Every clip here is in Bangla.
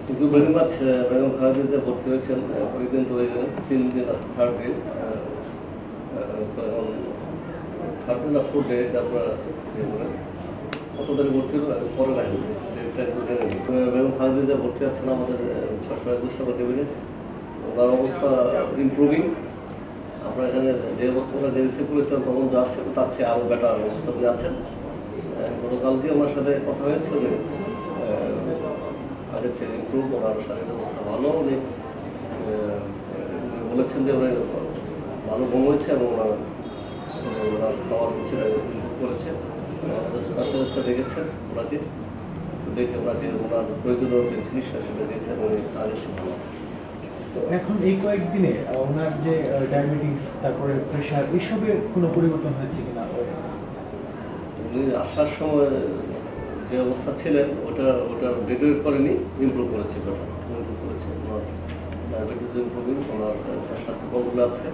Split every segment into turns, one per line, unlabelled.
Thank you very much. Begum Khaleda Zia ভর্তি হয়েছেন কয়েকদিন তো হয়ে গেলেন, 3 দিন, আজকে থার্ড ডে। থার্ড ডে না 4th ডে, তারপর কত তারিখ ভর্তি হলো পরে লাগে বেগম খালেদা জিয়া ভর্তি আছেন আমাদের 621 টাকা টেবিলে। ওনার অবস্থা ইমপ্রুভিং। আপনারা এখানে যে অবস্থাগুলো রিসিভ করেছেন তখন যাচ্ছে তার চেয়ে আরও বেটার অবস্থা আপনি আছেন। গতকালকে আমার সাথে কথা হয়েছে, আগের চেয়ে ইমপ্রুভ, ওনার শারীরিক অবস্থা ভালো। উনি বলেছেন যে উনি ভালো ঘুম হয়েছে এবং ওনার খাওয়ার রুচিটা ইমপ্রুভ করেছে। আমাদের স্পেশালিস্টটা দেখেছেন ওনাকে, দেখে ওনাকে ওনার প্রয়োজনীয় যে চিকিৎসা সেটা দিয়েছেন, উনি আগের চেয়ে ভালো আছে।
তো এখন এই কয়েকদিনে ওনার যে ডায়াবেটিস, তারপরে প্রেশার, এসবের কোনো পরিবর্তন হয়েছে কিনা?
উনি আসার সময় যে অবস্থা ছিলেন ওটা ডিটেক্ট করেনি, ইমপ্রুভ করেছে, বেটার ইমপ্রুভ করেছে। ওনার ডায়াবেটিস ইমপ্রুভিং, ওনার প্রেশার কন্ট্রোল আছে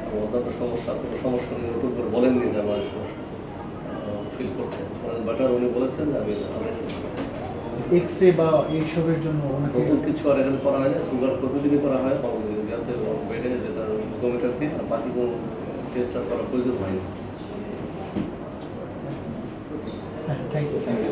এবং অন্যান্য সমস্যা কোনো সমস্যা উনি নতুন করে বলেননি যে আমার সমস্যা ফিল করছে, বেটার উনি বলেছেন যে আমি
এক্স-রে বা এইসবের জন্য
নতুন কিছু আর এখানে করা হয় না। সুগার প্রতিদিনই করা হয় যাতে বেডে, যেটা গ্লুকোমিটার দিয়ে, আর বাকি কোনো টেস্ট আর করার প্রয়োজন হয়নি।
Thank you.